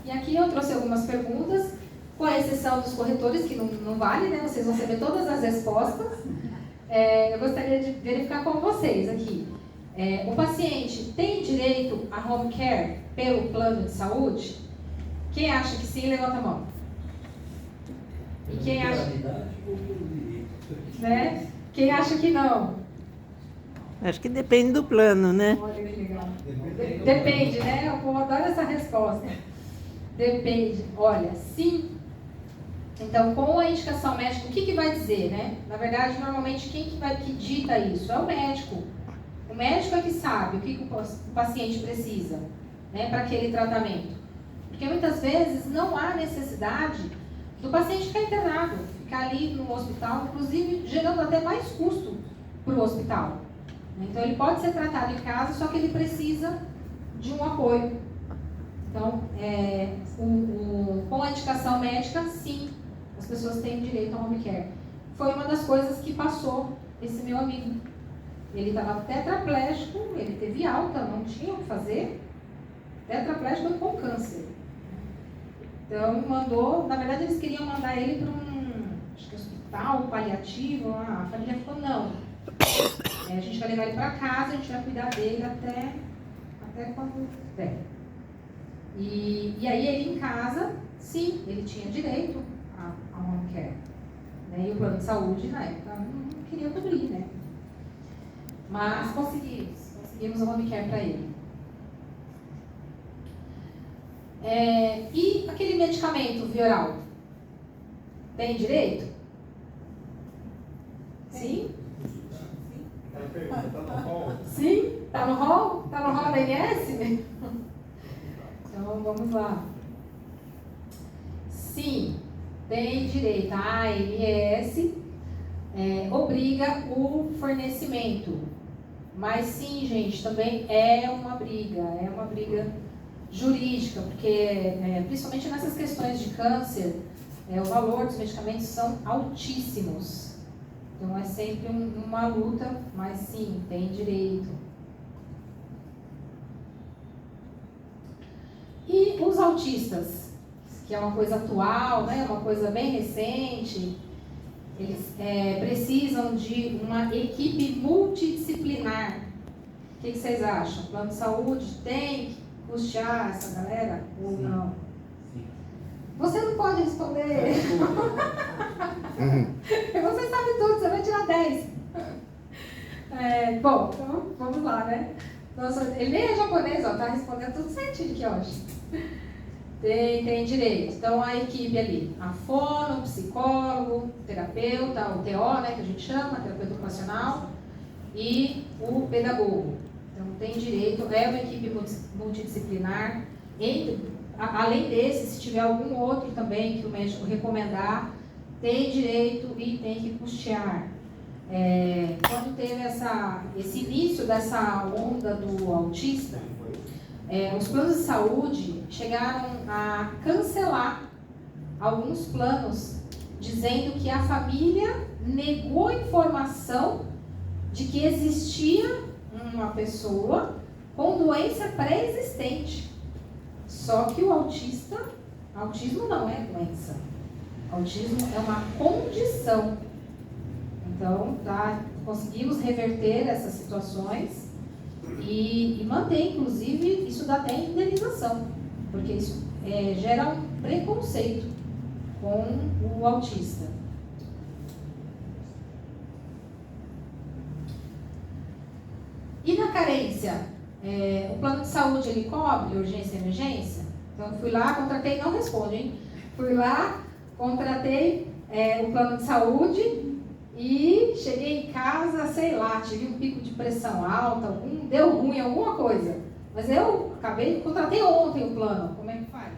E aqui eu trouxe algumas perguntas, com a exceção dos corretores, que não vale, né? Vocês vão saber todas as respostas. Eu gostaria de verificar com vocês aqui. O paciente tem direito a home care pelo plano de saúde? Quem acha que sim, levanta a mão. E quem acha, né? Quem acha que não? Acho que depende do plano, né? Olha que legal. Depende, né? Eu adoro essa resposta. Depende. Olha, sim. Então, com a indicação médica, o que vai dizer, né? Na verdade, normalmente, quem que dita isso? É o médico. O médico é que sabe o que o paciente precisa, né, para aquele tratamento. Porque muitas vezes não há necessidade do paciente ficar internado, ficar ali no hospital, inclusive gerando até mais custo para o hospital. Então, ele pode ser tratado em casa, só que ele precisa de um apoio. Então, com a indicação médica, sim, as pessoas têm direito ao home care. Foi uma das coisas que passou esse meu amigo. Ele estava tetraplégico, ele teve alta, não tinha o que fazer, tetraplégico e com câncer. Então, na verdade, eles queriam mandar ele para acho que hospital paliativo, a família falou, não. A gente vai levar ele para casa, a gente vai cuidar dele até quando der. E aí ele em casa, sim, ele tinha direito a home care. Né? E o plano de saúde, na época, não queria cobrir, né? Mas conseguimos o home care para ele. E aquele medicamento via oral? Tem direito? Sim? Sim? Está no rol? Está no rol da INS? Então vamos lá. Sim, tem direito. A ANS obriga o fornecimento. Mas sim, gente, também é uma briga jurídica, porque principalmente nessas questões de câncer, o valor dos medicamentos são altíssimos. Então é sempre uma luta, mas sim, tem direito. E os autistas, que é uma coisa atual, né, uma coisa bem recente, eles precisam de uma equipe multidisciplinar. O que vocês acham? O plano de saúde tem que custear essa galera ou não? Sim. Você não pode responder. Você sabe tudo, você vai tirar 10. Bom, então vamos lá, né? Nossa, ele nem é japonês, ó, tá respondendo tudo certinho aqui, ó. Tem direito. Então, a equipe ali, a fono, o psicólogo, o terapeuta, o TO, né, que a gente chama, terapeuta ocupacional, e o pedagogo. Então, tem direito, é uma equipe multidisciplinar. Além desse, se tiver algum outro também que o médico recomendar, tem direito e tem que custear. Quando teve esse início dessa onda do autista, os planos de saúde chegaram a cancelar alguns planos, dizendo que a família negou a informação de que existia uma pessoa com doença pré-existente. Só que o autismo não é doença. Autismo é uma condição. Então, conseguimos reverter essas situações e manter, inclusive, isso dá até indenização, porque isso gera um preconceito com o autista. E na carência, o plano de saúde ele cobre urgência e emergência? Então, fui lá, contratei, não responde, hein? Fui lá, contratei o plano de saúde e cheguei em casa, sei lá, tive um pico de pressão alta, deu ruim, alguma coisa. Mas eu contratei ontem o plano, como é que faz?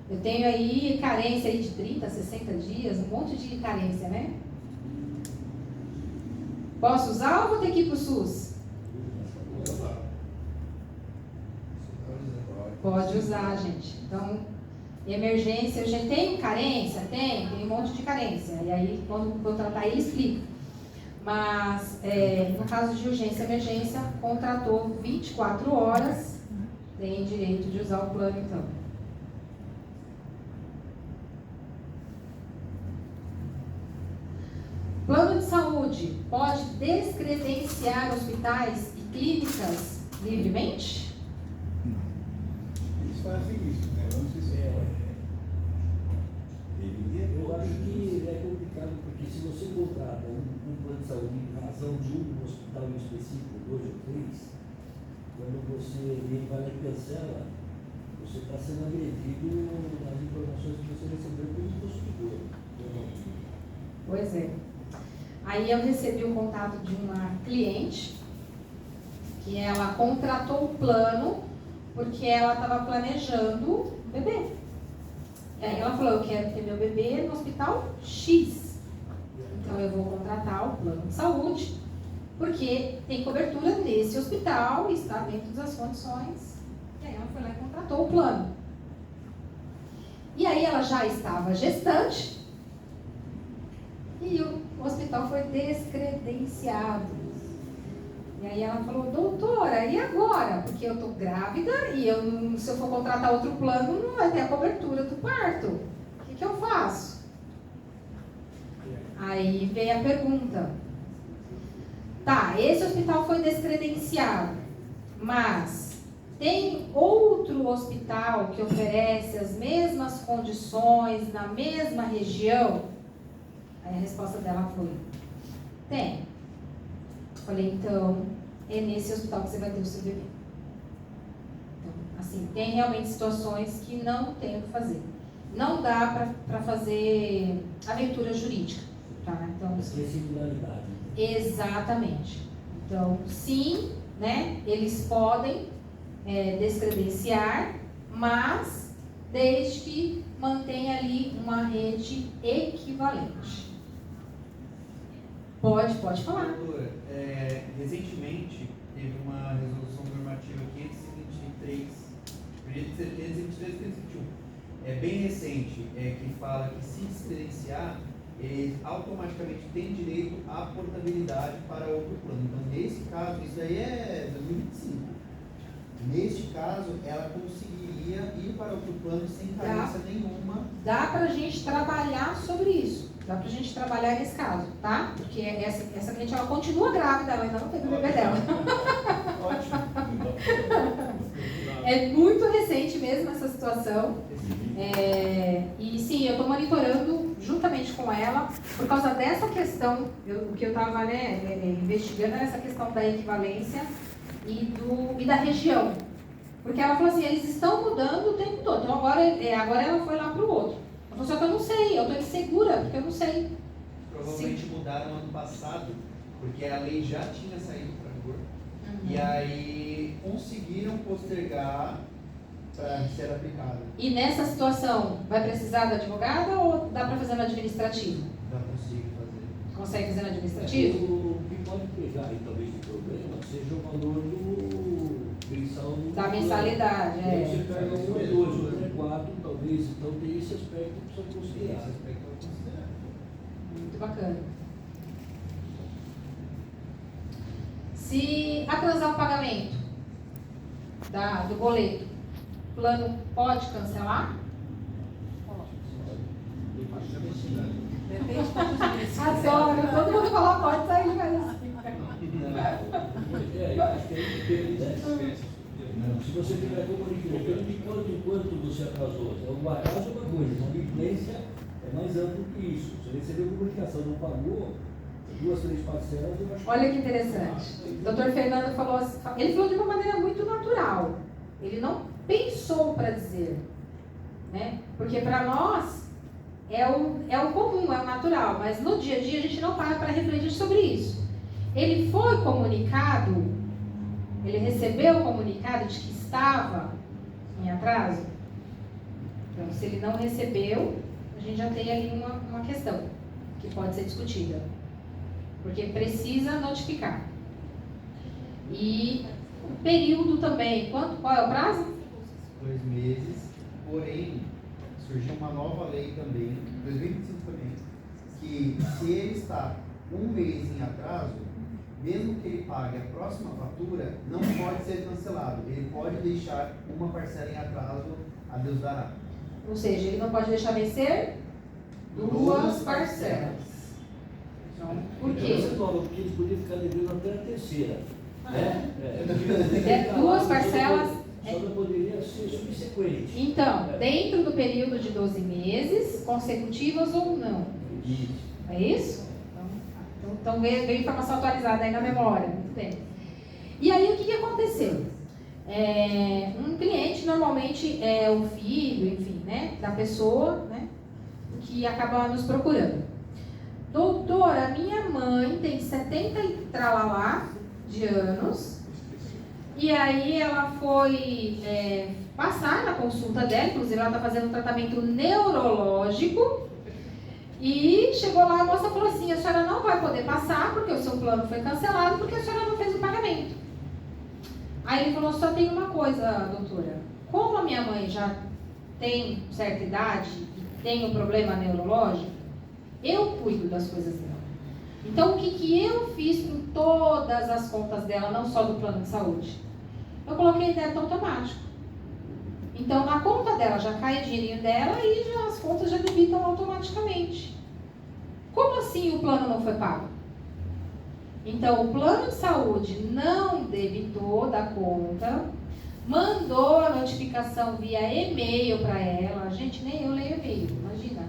Eu tenho aí carência aí de 30, 60 dias, um monte de carência, né? Posso usar ou vou ter que ir para o SUS? Pode usar, gente. Então, emergência, eu já tenho carência? Tem um monte de carência. E aí, quando contratar, ele explica. Mas, no caso de urgência e emergência, contratou 24 horas, tem direito de usar o plano, então. Plano de saúde pode descredenciar hospitais e clínicas livremente? Eles fazem isso, né? Eu não sei se Eu acho que é complicado, porque se você contrata um plano de saúde em razão de um hospital em específico, 2 ou 3, quando ele vai lá e cancela, você está sendo agredido nas informações que você recebeu como consumidor. Pois é. Aí eu recebi o contato de uma cliente que ela contratou o plano porque ela estava planejando um bebê. E aí ela falou, eu quero ter meu bebê no hospital X. Então eu vou contratar o plano de saúde, porque tem cobertura nesse hospital e está dentro das condições. E aí ela foi lá e contratou o plano. E aí ela já estava gestante e o hospital foi descredenciado. E aí ela falou, doutora, e agora? Porque eu estou grávida e se eu for contratar outro plano, não vai ter a cobertura do parto. O que eu faço? Aí veio a pergunta. Tá, esse hospital foi descredenciado, mas tem outro hospital que oferece as mesmas condições na mesma região? Aí a resposta dela foi, tem. Falei, então, é nesse hospital que você vai ter o seu bebê. Então, assim, tem realmente situações que não tem o que fazer. Não dá para fazer aventura jurídica. Tá? Então, Mas tem singularidade. exatamente. Então, sim, né, eles podem descredenciar, mas desde que mantenha ali uma rede equivalente. Pode falar. Doutora, recentemente teve uma resolução normativa 523, 521, bem recente, que fala que se descredenciar, ele automaticamente tem direito à portabilidade para outro plano. Então, nesse caso, isso aí é 2025. Neste caso, ela conseguiria ir para outro plano sem carência nenhuma. Dá para a gente trabalhar sobre isso. Dá pra gente trabalhar nesse caso, tá? Porque essa cliente, ela continua grávida, ela ainda não teve o bebê dela. Ótimo. É muito recente mesmo essa situação. E sim, eu estou monitorando juntamente com ela, por causa dessa questão, o que eu estava investigando era essa questão da equivalência e da região. Porque ela falou assim, eles estão mudando o tempo todo. Então agora ela foi lá para o outro. Ela falou, só que eu não sei, eu estou insegura, porque eu não sei. Provavelmente mudaram ano passado, porque a lei já tinha saído para vigor. E aí conseguiram postergar para ser aplicada. E nessa situação, vai precisar da advogada ou dá para fazer no administrativo? Já consigo fazer. Consegue fazer no administrativo? O que pode pegar aí, talvez, de problema, seja o valor do mensal. Da mensalidade, Você pega 1 é 2, outro é 4, talvez, então tem esse aspecto que precisa considerar. Esse aspecto eu considero. Muito bacana. Se atrasar o pagamento do boleto, o plano pode cancelar? Depende de quantos meses. Adoro, todo mundo fala pode, sair de casa. Eu acho que aí depende, né? Se você tiver comunicado, depende de quanto em quanto você atrasou. O atraso é uma coisa, a implicância é mais amplo que isso. Você recebeu comunicação, não pagou, 2, 3 parcelas, eu acho que... Olha que interessante. O doutor Fernando falou assim, ele falou de uma maneira muito natural. Ele não pensou para dizer, né? Porque para nós é o comum, é o natural, mas no dia a dia a gente não para refletir sobre isso. Ele foi comunicado, ele recebeu o comunicado de que estava em atraso? Então, se ele não recebeu, a gente já tem ali uma questão que pode ser discutida. Porque precisa notificar. E o período também, qual é o prazo? 2 meses, porém, surgiu uma nova lei também, 2025 também, que se ele está 1 mês em atraso, mesmo que ele pague a próxima fatura, não pode ser cancelado. Ele pode deixar uma parcela em atraso, a Deus dará. Ou seja, ele não pode deixar vencer 2 parcelas. Então, por Então, quê? você fala, porque eles podiam ficar devendo até a terceira. Né? Duas parcelas. Só não poderia ser subsequente. Então, dentro do período de 12 meses, consecutivas ou não. Isso. É isso? Então veio informação atualizada aí na memória. Muito bem. E aí, o que aconteceu? Um cliente, normalmente, é o filho, enfim, né, da pessoa, né, que acaba nos procurando. Doutora, minha mãe tem 70 e tralalá de anos, e aí ela foi passar na consulta dela, inclusive ela está fazendo um tratamento neurológico, e chegou lá, a moça falou assim, a senhora não vai poder passar, porque o seu plano foi cancelado, porque a senhora não fez o pagamento. Aí ele falou, só tem uma coisa, doutora, como a minha mãe já tem certa idade e tem um problema neurológico, eu cuido das coisas dela. Então, o que eu fiz com todas as contas dela, não só do plano de saúde? Eu coloquei débito automático. Então, na conta dela já cai o dinheirinho dela e já, as contas já debitam automaticamente. Como assim o plano não foi pago? Então, o plano de saúde não debitou da conta, mandou a notificação via e-mail para ela. Gente, nem eu leio e-mail, imagina.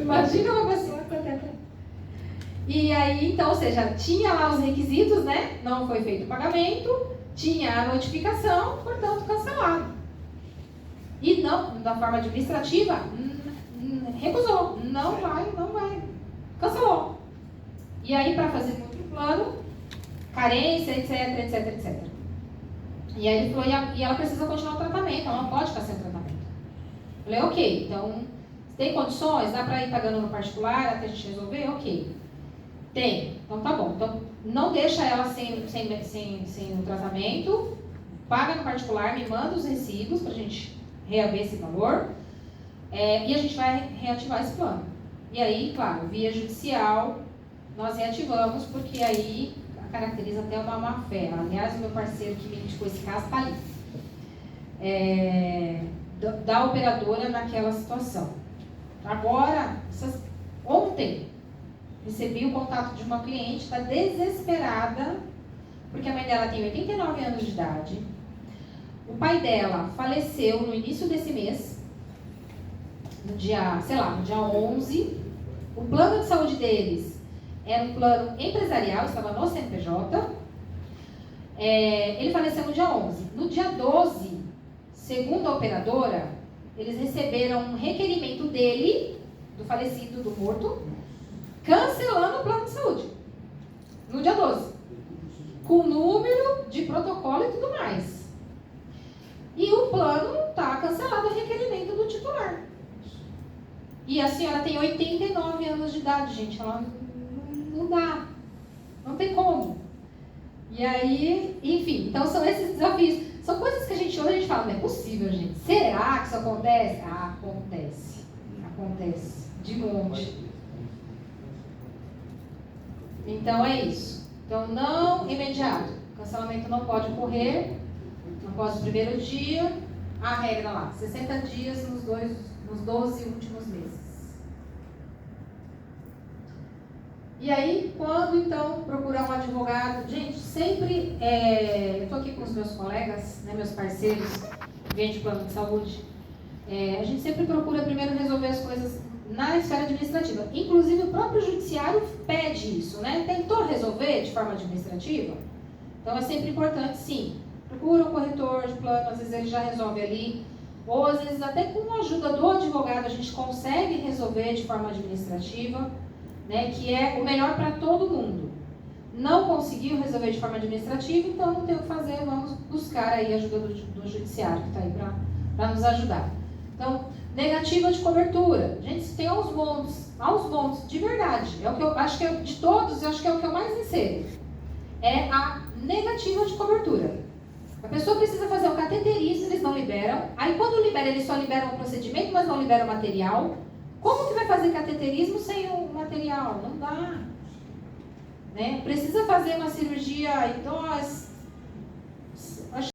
Imagina uma pessoa que E aí, então, ou seja, tinha lá os requisitos, né? Não foi feito o pagamento, tinha a notificação, portanto, cancelado. E não, da forma administrativa, recusou. Não vai. Cancelou. E aí, para fazer outro plano, carência, etc. E aí ele falou, e ela precisa continuar o tratamento, ela não pode ficar sem o tratamento. Eu falei, ok, então, tem condições? Dá para ir pagando no particular até a gente resolver? Ok. Tem. Então tá bom. Então, não deixa ela sem o tratamento, paga no particular, me manda os recibos pra gente reaver esse valor, e a gente vai reativar esse plano. E aí, claro, via judicial, nós reativamos, porque aí caracteriza até uma má-fé. Aliás, o meu parceiro que me indicou esse caso está ali. Da operadora naquela situação. Agora, ontem, recebi o contato de uma cliente, está desesperada, porque a mãe dela tem 89 anos de idade. O pai dela faleceu no início desse mês, no dia 11. O plano de saúde deles era um plano empresarial, estava no CNPJ. Ele faleceu no dia 11. No dia 12, segundo a operadora, eles receberam um requerimento dele, do falecido, do morto, cancelando o plano de saúde. No dia 12. Com número de protocolo e tudo mais. E o plano está cancelado, o requerimento do titular. E a senhora tem 89 anos de idade, gente. Ela não dá. Não tem como. E aí, enfim, então são esses desafios. São coisas que a gente ouve e a gente fala, não é possível, gente. Será que isso acontece? Acontece. Acontece. De monte. Então é isso. Então não imediato. O cancelamento não pode ocorrer após o primeiro dia. A regra lá, 60 dias nos 12 últimos meses. E aí, quando então procurar um advogado, gente, sempre, eu estou aqui com os meus colegas, né, meus parceiros, vêm de plano de saúde, a gente sempre procura primeiro resolver as coisas na esfera administrativa. Inclusive o próprio judiciário pede isso, né? Tentou resolver de forma administrativa? Então é sempre importante, sim. Procura o corretor de plano, às vezes ele já resolve ali, ou às vezes até com a ajuda do advogado a gente consegue resolver de forma administrativa, né, que é o melhor para todo mundo. Não conseguiu resolver de forma administrativa, então não tem o que fazer, vamos buscar aí a ajuda do judiciário, que está aí para nos ajudar. Então, negativa de cobertura. Gente, se tem aos montes, de verdade, é o que eu acho que de todos, eu acho que é o que eu mais recebo. É a negativa de cobertura. A pessoa precisa fazer o cateterismo, eles não liberam. Aí quando libera, eles só liberam o procedimento, mas não liberam o material. Como que vai fazer cateterismo sem o material? Não dá. Né? Precisa fazer uma cirurgia idosa.